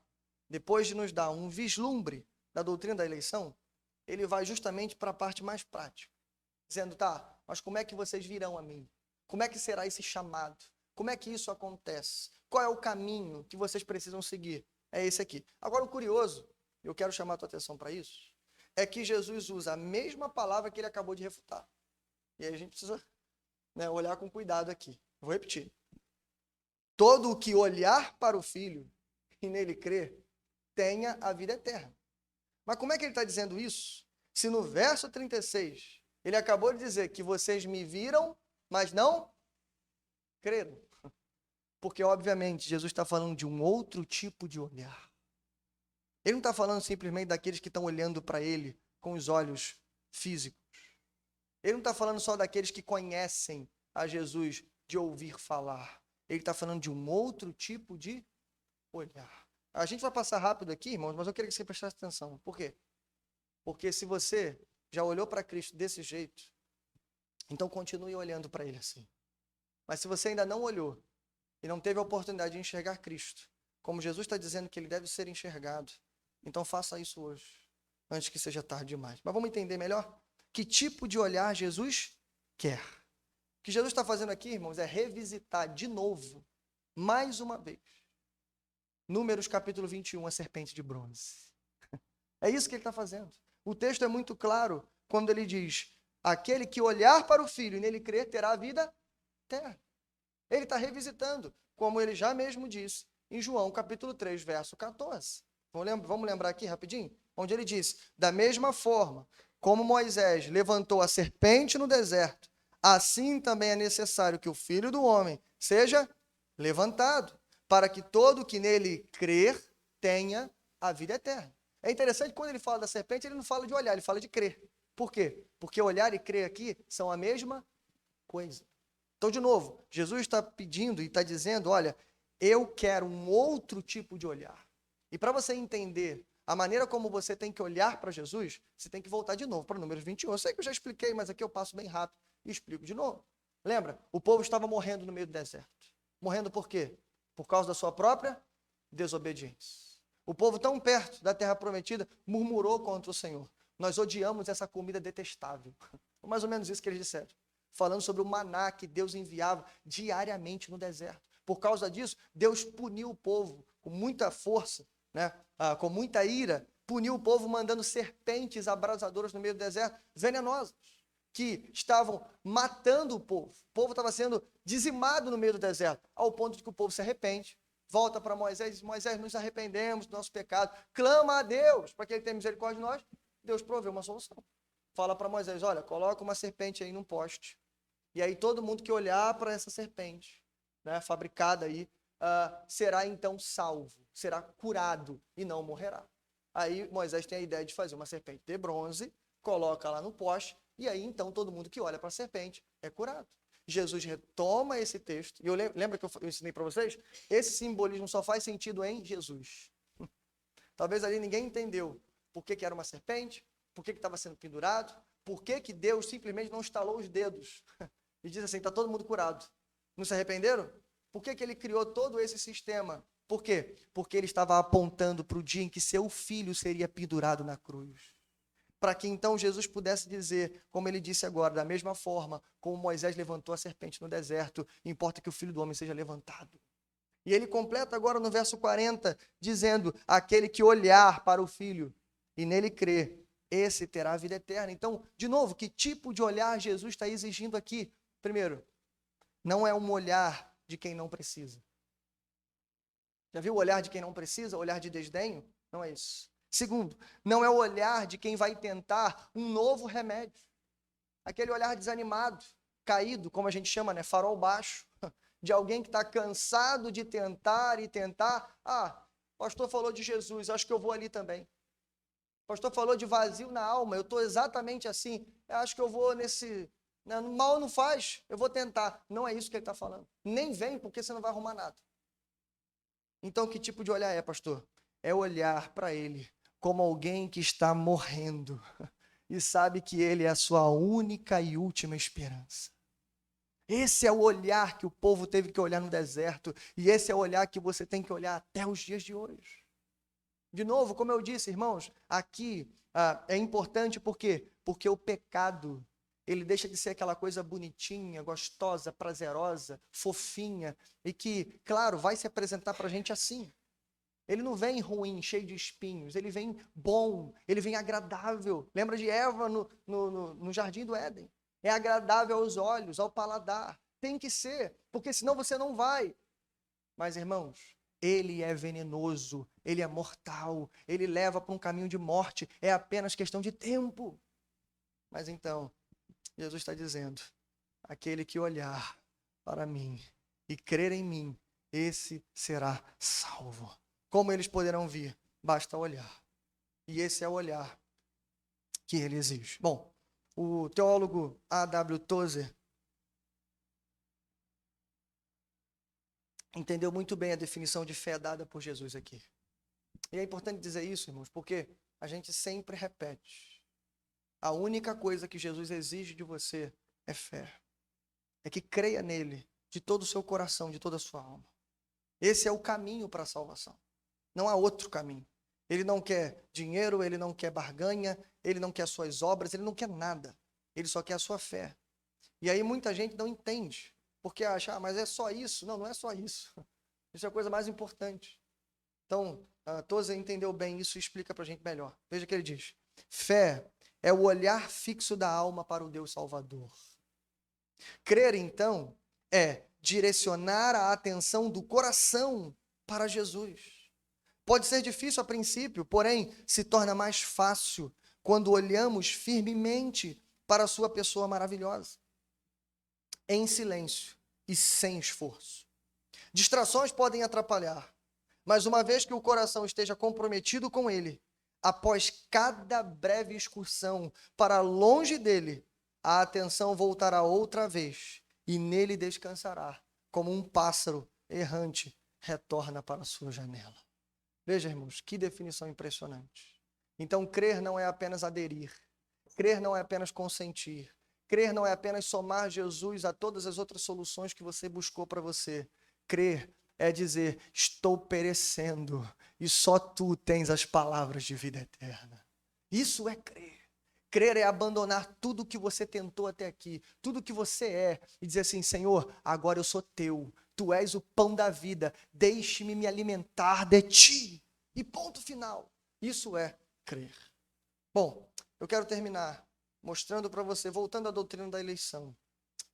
depois de nos dar um vislumbre da doutrina da eleição, ele vai justamente para a parte mais prática, dizendo, mas como é que vocês virão a mim? Como é que será esse chamado? Como é que isso acontece? Qual é o caminho que vocês precisam seguir? é esse aqui. Agora, o curioso, eu quero chamar a tua atenção para isso, é que Jesus usa a mesma palavra que ele acabou de refutar. E aí a gente precisa, né, olhar com cuidado aqui. Vou repetir. Todo o que olhar para o Filho e nele crer, tenha a vida eterna. Mas como é que ele está dizendo isso? Se no verso 36, ele acabou de dizer que vocês me viram, mas não creram. Porque, obviamente, Jesus está falando de um outro tipo de olhar. Ele não está falando simplesmente daqueles que estão olhando para ele com os olhos físicos. Ele não está falando só daqueles que conhecem a Jesus de ouvir falar. Ele está falando de um outro tipo de olhar. A gente vai passar rápido aqui, irmãos, mas eu queria que você prestasse atenção. Por quê? Porque se você já olhou para Cristo desse jeito, então continue olhando para ele assim. Mas se você ainda não olhou e não teve a oportunidade de enxergar Cristo, como Jesus está dizendo que ele deve ser enxergado, então faça isso hoje, antes que seja tarde demais. Mas vamos entender melhor? Que tipo de olhar Jesus quer? O que Jesus está fazendo aqui, irmãos, é revisitar de novo, mais uma vez, Números capítulo 21, a serpente de bronze. É isso que ele está fazendo. O texto é muito claro quando ele diz: aquele que olhar para o Filho e nele crer terá a vida eterna. Ele está revisitando, como ele já mesmo disse, em João capítulo 3, verso 14. Vamos lembrar aqui rapidinho? Onde ele diz: da mesma forma como Moisés levantou a serpente no deserto, assim também é necessário que o Filho do Homem seja levantado, para que todo que nele crer tenha a vida eterna. É interessante que quando ele fala da serpente, ele não fala de olhar, ele fala de crer. Por quê? Porque olhar e crer aqui são a mesma coisa. Então, de novo, Jesus está pedindo e está dizendo, olha, eu quero um outro tipo de olhar. E para você entender a maneira como você tem que olhar para Jesus, você tem que voltar de novo para Números 21. Eu sei que eu já expliquei, mas aqui eu passo bem rápido e explico de novo. Lembra? O povo estava morrendo no meio do deserto. Morrendo por quê? Por causa da sua própria desobediência. O povo tão perto da terra prometida murmurou contra o Senhor. Nós odiamos essa comida detestável. Mais ou menos isso que eles disseram. Falando sobre o maná que Deus enviava diariamente no deserto. Por causa disso, Deus puniu o povo com muita força, né? Com muita ira. Puniu o povo mandando serpentes abrasadoras no meio do deserto, venenosas, que estavam matando o povo. O povo estava sendo dizimado no meio do deserto, ao ponto de que o povo se arrepende. Volta para Moisés e diz: Moisés, nos arrependemos do nosso pecado. Clama a Deus para que ele tenha misericórdia de nós. Deus proveu uma solução. Fala para Moisés: olha, coloca uma serpente aí num poste. E aí todo mundo que olhar para essa serpente, né, fabricada aí, será então salvo, será curado e não morrerá. Aí Moisés tem a ideia de fazer uma serpente de bronze, coloca lá no poste, e aí então todo mundo que olha para a serpente é curado. Jesus retoma esse texto, e lembra que eu ensinei para vocês? Esse simbolismo só faz sentido em Jesus. Talvez ali ninguém entendeu por que era uma serpente, por que estava sendo pendurado, por que Deus simplesmente não estalou os dedos e diz assim: está todo mundo curado. Não se arrependeram? Por que ele criou todo esse sistema? Por quê? Porque ele estava apontando para o dia em que seu filho seria pendurado na cruz. Para que então Jesus pudesse dizer, como ele disse agora, da mesma forma como Moisés levantou a serpente no deserto, importa que o Filho do Homem seja levantado. E ele completa agora no verso 40, dizendo: aquele que olhar para o Filho e nele crer, esse terá a vida eterna. Então, de novo, que tipo de olhar Jesus está exigindo aqui? Primeiro, não é um olhar de quem não precisa. Já viu o olhar de quem não precisa? O olhar de desdenho? Não é isso. Segundo, não é o olhar de quem vai tentar um novo remédio. Aquele olhar desanimado, caído, como a gente chama, né? Farol baixo. De alguém que está cansado de tentar e tentar. O pastor falou de Jesus, acho que eu vou ali também. O pastor falou de vazio na alma, eu estou exatamente assim. Eu acho que eu vou nesse... Mal não faz, eu vou tentar. Não é isso que ele está falando. Nem vem, porque você não vai arrumar nada. Então, que tipo de olhar é, pastor? É olhar para ele como alguém que está morrendo e sabe que ele é a sua única e última esperança. Esse é o olhar que o povo teve que olhar no deserto, e esse é o olhar que você tem que olhar até os dias de hoje. De novo, como eu disse, irmãos, aqui é importante por quê? Porque o pecado, ele deixa de ser aquela coisa bonitinha, gostosa, prazerosa, fofinha, e que, claro, vai se apresentar para a gente assim. Ele não vem ruim, cheio de espinhos. Ele vem bom, ele vem agradável. Lembra de Eva no Jardim do Éden? É agradável aos olhos, ao paladar. Tem que ser, porque senão você não vai. Mas, irmãos, ele é venenoso, ele é mortal, ele leva para um caminho de morte. É apenas questão de tempo. Mas então, Jesus está dizendo, aquele que olhar para mim e crer em mim, esse será salvo. Como eles poderão vir? Basta olhar. E esse é o olhar que ele exige. Bom, o teólogo A.W. Tozer entendeu muito bem a definição de fé dada por Jesus aqui. E é importante dizer isso, irmãos, porque a gente sempre repete. A única coisa que Jesus exige de você é fé. É que creia nele de todo o seu coração, de toda a sua alma. Esse é o caminho para a salvação. Não há outro caminho. Ele não quer dinheiro, ele não quer barganha, ele não quer suas obras, ele não quer nada. Ele só quer a sua fé. E aí muita gente não entende, porque acha, mas é só isso. Não, não é só isso. Isso é a coisa mais importante. Então, Tozer entendeu bem isso e explica para a gente melhor. Veja o que ele diz. Fé é o olhar fixo da alma para o Deus Salvador. Crer, então, é direcionar a atenção do coração para Jesus. Pode ser difícil a princípio, porém se torna mais fácil quando olhamos firmemente para a sua pessoa maravilhosa, em silêncio e sem esforço. Distrações podem atrapalhar, mas uma vez que o coração esteja comprometido com ele, após cada breve excursão para longe dele, a atenção voltará outra vez e nele descansará, como um pássaro errante retorna para a sua janela. Veja, irmãos, que definição impressionante. Então, crer não é apenas aderir, crer não é apenas consentir, crer não é apenas somar Jesus a todas as outras soluções que você buscou para você. Crer é dizer, estou perecendo e só tu tens as palavras de vida eterna. Isso é crer. Crer é abandonar tudo que você tentou até aqui, tudo que você é, e dizer assim, Senhor, agora eu sou teu, tu és o pão da vida, deixe-me me alimentar de ti. E ponto final. Isso é crer. Bom, eu quero terminar mostrando para você, voltando à doutrina da eleição,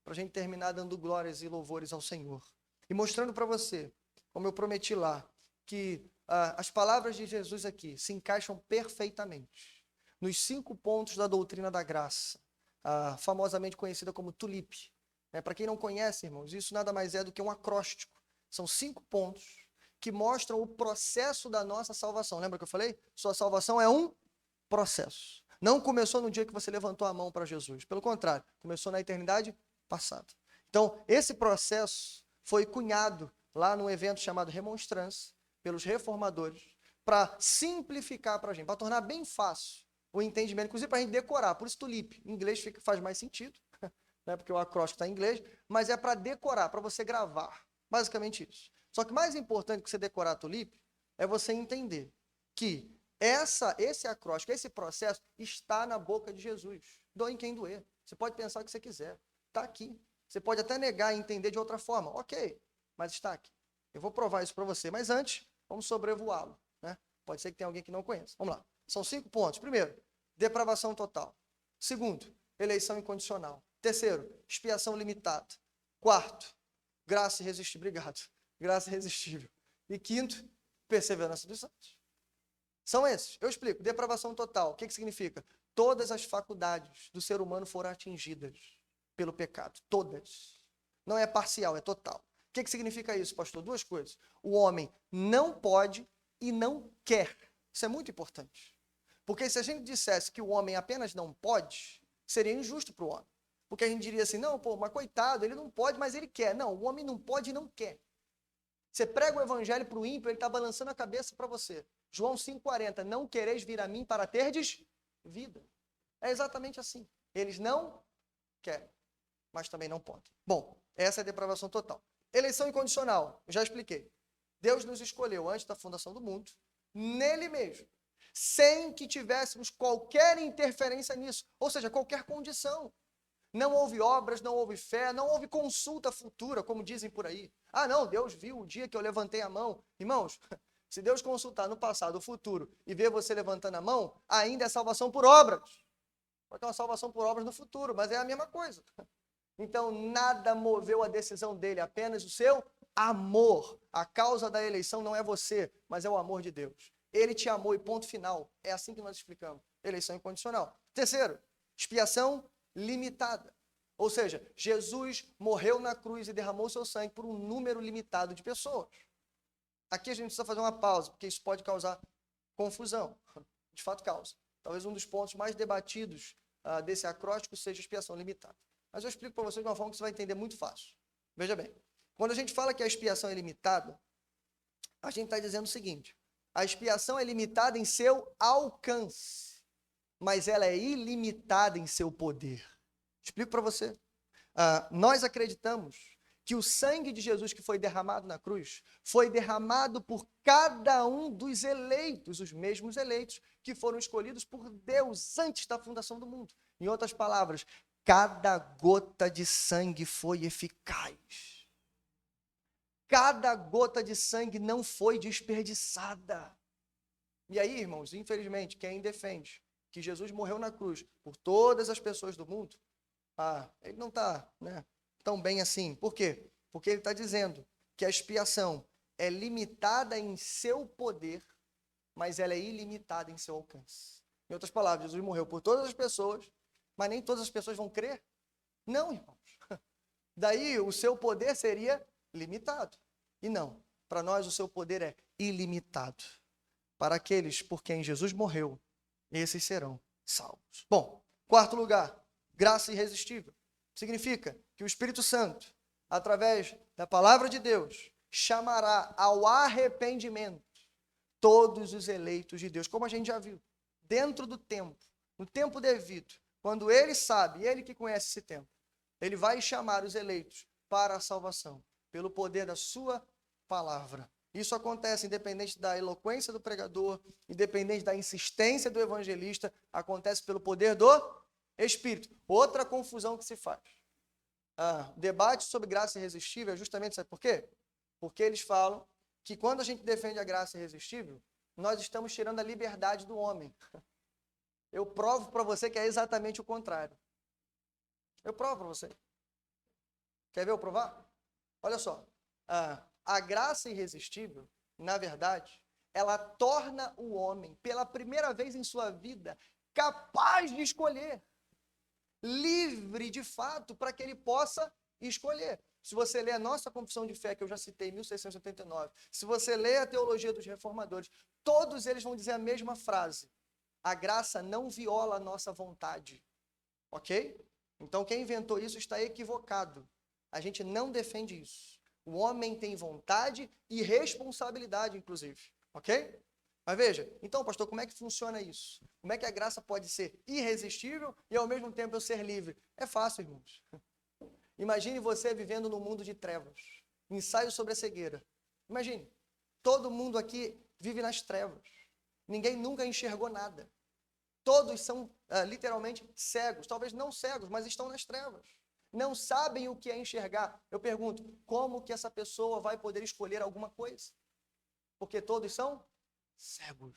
para a gente terminar dando glórias e louvores ao Senhor. E mostrando para você, como eu prometi lá, que as palavras de Jesus aqui se encaixam perfeitamente nos 5 pontos da doutrina da graça, famosamente conhecida como tulipe. Para quem não conhece, irmãos, isso nada mais é do que um acróstico. São 5 pontos que mostram o processo da nossa salvação. Lembra que eu falei? Sua salvação é um processo. Não começou no dia que você levantou a mão para Jesus. Pelo contrário, começou na eternidade passada. Então, esse processo foi cunhado lá num evento chamado Remonstrância, pelos reformadores, para simplificar para a gente, para tornar bem fácil o entendimento, inclusive para a gente decorar. Por isso, tulipe. Em inglês faz mais sentido, né, porque o acróstico está em inglês, mas é para decorar, para você gravar. Basicamente isso. Só que mais importante que você decorar a tulipe é você entender que esse acróstico, esse processo está na boca de Jesus. Doe em quem doer. Você pode pensar o que você quiser. Está aqui. Você pode até negar e entender de outra forma. Ok, mas está aqui. Eu vou provar isso para você. Mas antes, vamos sobrevoá-lo, né? Pode ser que tenha alguém que não conheça. Vamos lá. São 5 pontos. Primeiro, depravação total. Segundo, eleição incondicional. Terceiro, expiação limitada. Quarto, graça irresistível. Obrigado. Graça irresistível. E quinto, perseverança dos santos. São esses. Eu explico. Depravação total. O que significa? Todas as faculdades do ser humano foram atingidas pelo pecado. Todas. Não é parcial, é total. O que significa isso, pastor? 2 coisas. O homem não pode e não quer. Isso é muito importante. Porque se a gente dissesse que o homem apenas não pode, seria injusto para o homem. Porque a gente diria assim, não, pô, mas coitado, ele não pode, mas ele quer. Não, o homem não pode e não quer. Você prega o evangelho para o ímpio, ele está balançando a cabeça para você. João 5,40, não quereis vir a mim para terdes vida. É exatamente assim. Eles não querem, mas também não podem. Bom, essa é a depravação total. Eleição incondicional, eu já expliquei. Deus nos escolheu antes da fundação do mundo, nele mesmo, sem que tivéssemos qualquer interferência nisso, ou seja, qualquer condição. Não houve obras, não houve fé, não houve consulta futura, como dizem por aí. Ah, não, Deus viu o dia que eu levantei a mão. Irmãos, Se Deus consultar no passado, o futuro, e ver você levantando a mão, ainda é salvação por obras. Pode ter uma salvação por obras no futuro, mas é a mesma coisa. Então, nada moveu a decisão dele, apenas o seu amor. A causa da eleição não é você, mas é o amor de Deus. Ele te amou e ponto final. É assim que nós explicamos. Eleição incondicional. Terceiro, expiação limitada. Ou seja, Jesus morreu na cruz e derramou seu sangue por um número limitado de pessoas. Aqui a gente precisa fazer uma pausa, porque isso pode causar confusão. De fato causa. Talvez um dos pontos mais debatidos desse acróstico seja expiação limitada. Mas eu explico para vocês de uma forma que você vai entender muito fácil. Veja bem, quando a gente fala que a expiação é limitada, a gente está dizendo o seguinte: a expiação é limitada em seu alcance, mas ela é ilimitada em seu poder. Explico para você. Nós acreditamos que o sangue de Jesus que foi derramado na cruz foi derramado por cada um dos eleitos, os mesmos eleitos que foram escolhidos por Deus antes da fundação do mundo. Em outras palavras, cada gota de sangue foi eficaz. Cada gota de sangue não foi desperdiçada. E aí, irmãos, infelizmente, quem defende que Jesus morreu na cruz por todas as pessoas do mundo, ele não está, tão bem assim. Por quê? Porque ele está dizendo que a expiação é limitada em seu poder, mas ela é ilimitada em seu alcance. Em outras palavras, Jesus morreu por todas as pessoas, mas nem todas as pessoas vão crer? Não, irmãos. Daí o seu poder seria limitado. E não, para nós o seu poder é ilimitado. Para aqueles por quem Jesus morreu, esses serão salvos. Bom, quarto lugar, graça irresistível. Significa que o Espírito Santo, através da palavra de Deus, chamará ao arrependimento todos os eleitos de Deus, como a gente já viu, dentro do tempo, no tempo devido, quando ele sabe, ele que conhece esse tempo, ele vai chamar os eleitos para a salvação, pelo poder da sua palavra. Isso acontece independente da eloquência do pregador, independente da insistência do evangelista, acontece pelo poder do Espírito. Outra confusão que se faz. O debate sobre graça irresistível é justamente, sabe por quê? Porque eles falam que quando a gente defende a graça irresistível, nós estamos tirando a liberdade do homem. Eu provo para você que é exatamente o contrário. Eu provo para você. Quer ver eu provar? Olha só. A graça irresistível, na verdade, ela torna o homem, pela primeira vez em sua vida, capaz de escolher. Livre, de fato, para que ele possa escolher. Se você ler a nossa confissão de fé, que eu já citei, em 1689, se você ler a teologia dos reformadores, todos eles vão dizer a mesma frase: a graça não viola a nossa vontade. Ok? Então, quem inventou isso está equivocado. A gente não defende isso. O homem tem vontade e responsabilidade, inclusive. Ok? Mas veja, então, pastor, como é que funciona isso? Como é que a graça pode ser irresistível e, ao mesmo tempo, eu ser livre? É fácil, irmãos. Imagine você vivendo num mundo de trevas. Ensaio sobre a cegueira. Imagine, todo mundo aqui vive nas trevas. Ninguém nunca enxergou nada. Todos são literalmente cegos. Talvez não cegos, mas estão nas trevas. Não sabem o que é enxergar. Eu pergunto, como que essa pessoa vai poder escolher alguma coisa? Porque todos são cegos.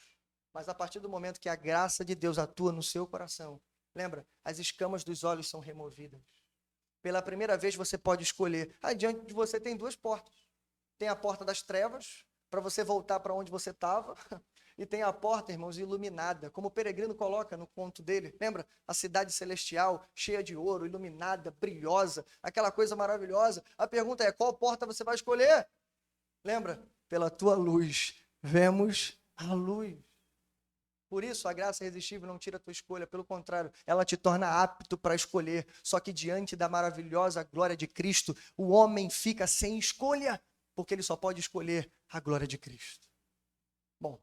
Mas a partir do momento que a graça de Deus atua no seu coração, lembra, as escamas dos olhos são removidas. Pela primeira vez você pode escolher. Diante de você tem duas portas. Tem a porta das trevas, para você voltar para onde você estava. E tem a porta, irmãos, iluminada, como o Peregrino coloca no conto dele. Lembra? A cidade celestial, cheia de ouro, iluminada, brilhosa, aquela coisa maravilhosa. A pergunta é, qual porta você vai escolher? Lembra? Pela tua luz, vemos a luz. Por isso, a graça irresistível não tira a tua escolha, pelo contrário, ela te torna apto para escolher. Só que diante da maravilhosa glória de Cristo, o homem fica sem escolha, porque ele só pode escolher a glória de Cristo. Bom,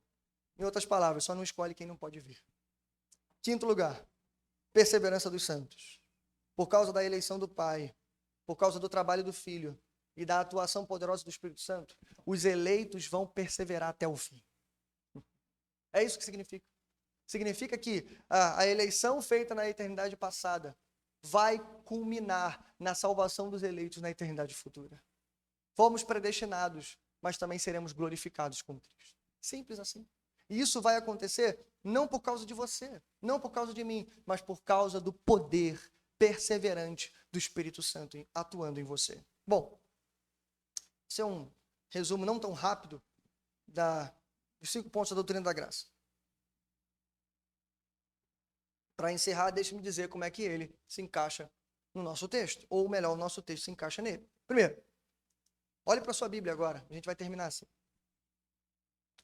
em outras palavras, só não escolhe quem não pode vir. Quinto lugar, perseverança dos santos. Por causa da eleição do Pai, por causa do trabalho do Filho e da atuação poderosa do Espírito Santo, os eleitos vão perseverar até o fim. É isso que significa. Significa que a eleição feita na eternidade passada vai culminar na salvação dos eleitos na eternidade futura. Fomos predestinados, mas também seremos glorificados com Cristo. Simples assim. E isso vai acontecer não por causa de você, não por causa de mim, mas por causa do poder perseverante do Espírito Santo atuando em você. Bom, esse é um resumo não tão rápido dos 5 pontos da doutrina da graça. Para encerrar, deixe-me dizer como é que ele se encaixa no nosso texto, ou melhor, o nosso texto se encaixa nele. Primeiro, olhe para a sua Bíblia agora, a gente vai terminar assim.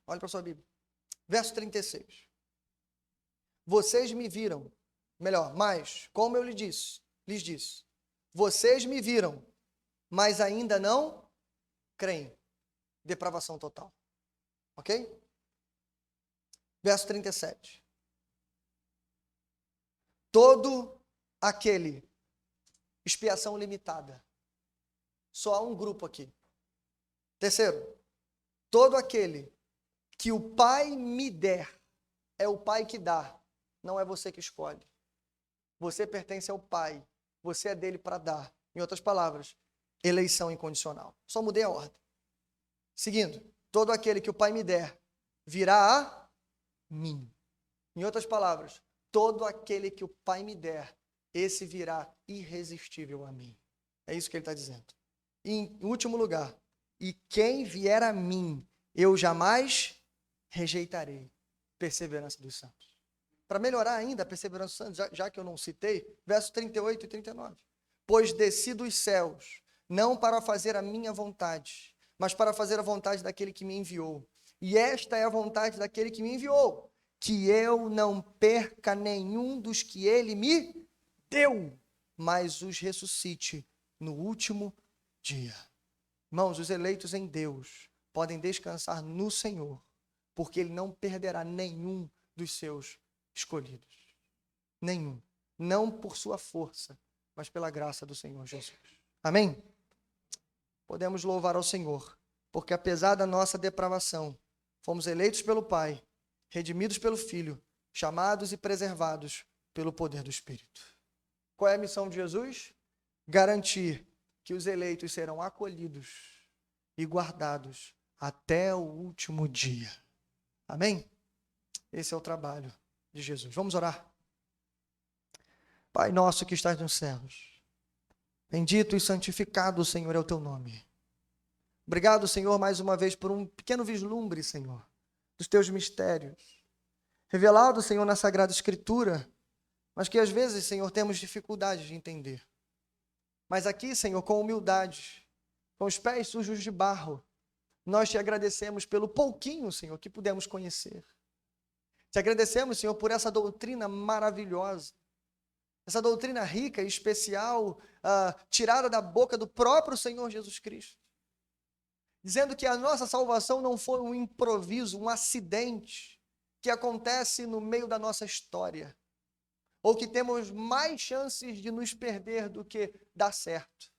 Olhe para a sua Bíblia. Verso 36. Vocês me viram, melhor, mas, como eu lhes disse, vocês me viram, mas ainda não creem. Depravação total. Ok? Verso 37. Todo aquele, expiação limitada. Só há um grupo aqui. Terceiro, todo aquele que o Pai me der, é o Pai que dá, não é você que escolhe. Você pertence ao Pai, você é dele para dar. Em outras palavras, eleição incondicional. Só mudei a ordem. Seguindo, todo aquele que o Pai me der, virá a mim. Em outras palavras, todo aquele que o Pai me der, esse virá irresistível a mim. É isso que ele está dizendo. E, em último lugar, e quem vier a mim, eu jamais rejeitarei. Perseverança dos santos. Para melhorar ainda a perseverança dos santos, já que eu não citei, versos 38 e 39. Pois desci dos céus, não para fazer a minha vontade, mas para fazer a vontade daquele que me enviou. E esta é a vontade daquele que me enviou, que eu não perca nenhum dos que ele me deu, mas os ressuscite no último dia. Irmãos, os eleitos em Deus podem descansar no Senhor, porque ele não perderá nenhum dos seus escolhidos. Nenhum. Não por sua força, mas pela graça do Senhor Jesus. Amém? Podemos louvar ao Senhor, porque apesar da nossa depravação, fomos eleitos pelo Pai, redimidos pelo Filho, chamados e preservados pelo poder do Espírito. Qual é a missão de Jesus? Garantir que os eleitos serão acolhidos e guardados até o último dia. Amém? Esse é o trabalho de Jesus. Vamos orar. Pai nosso que estás nos céus, bendito e santificado, Senhor, é o teu nome. Obrigado, Senhor, mais uma vez por um pequeno vislumbre, Senhor, dos teus mistérios, revelado, Senhor, na Sagrada Escritura, mas que às vezes, Senhor, temos dificuldade de entender. Mas aqui, Senhor, com humildade, com os pés sujos de barro, nós te agradecemos pelo pouquinho, Senhor, que pudemos conhecer. Te agradecemos, Senhor, por essa doutrina maravilhosa, essa doutrina rica e especial, tirada da boca do próprio Senhor Jesus Cristo, dizendo que a nossa salvação não foi um improviso, um acidente que acontece no meio da nossa história, ou que temos mais chances de nos perder do que dar certo.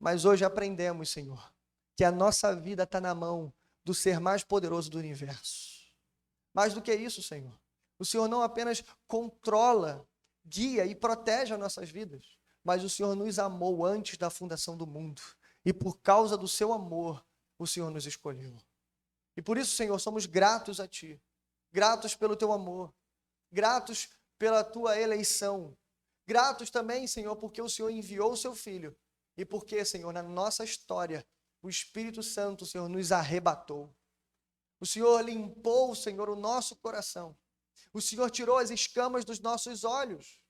Mas hoje aprendemos, Senhor, que a nossa vida está na mão do ser mais poderoso do universo. Mais do que isso, Senhor, o Senhor não apenas controla, guia e protege as nossas vidas, mas o Senhor nos amou antes da fundação do mundo. E por causa do seu amor, o Senhor nos escolheu. E por isso, Senhor, somos gratos a Ti. Gratos pelo Teu amor. Gratos pela Tua eleição. Gratos também, Senhor, porque o Senhor enviou o Seu Filho. E porque, Senhor, na nossa história, o Espírito Santo, Senhor, nos arrebatou. O Senhor limpou, Senhor, o nosso coração. O Senhor tirou as escamas dos nossos olhos.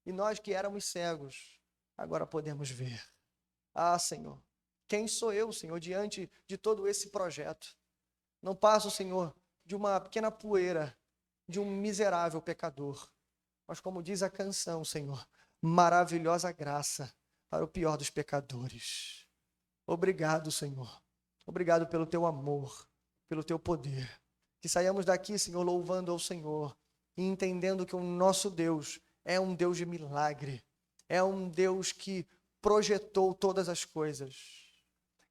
E nós que éramos cegos, agora podemos ver. Ah, Senhor, quem sou eu, Senhor, diante de todo esse projeto? Não passo, Senhor, de uma pequena poeira, de um miserável pecador. Mas como diz a canção, Senhor, maravilhosa graça para o pior dos pecadores. Obrigado, Senhor. Obrigado pelo Teu amor, pelo Teu poder. Que saiamos daqui, Senhor, louvando ao Senhor e entendendo que o nosso Deus é um Deus de milagre. É um Deus que projetou todas as coisas,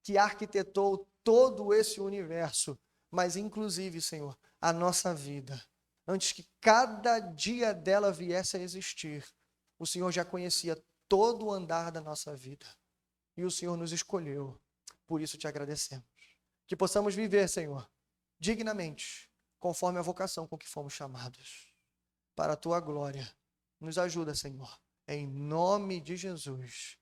que arquitetou todo esse universo, mas inclusive, Senhor, a nossa vida. Antes que cada dia dela viesse a existir, o Senhor já conhecia todo o andar da nossa vida. E o Senhor nos escolheu. Por isso te agradecemos. Que possamos viver, Senhor, dignamente, conforme a vocação com que fomos chamados. Para a tua glória. Nos ajuda, Senhor. Em nome de Jesus.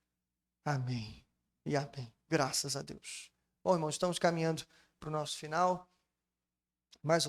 Amém e amém. Graças a Deus. Bom, irmãos, estamos caminhando para o nosso final.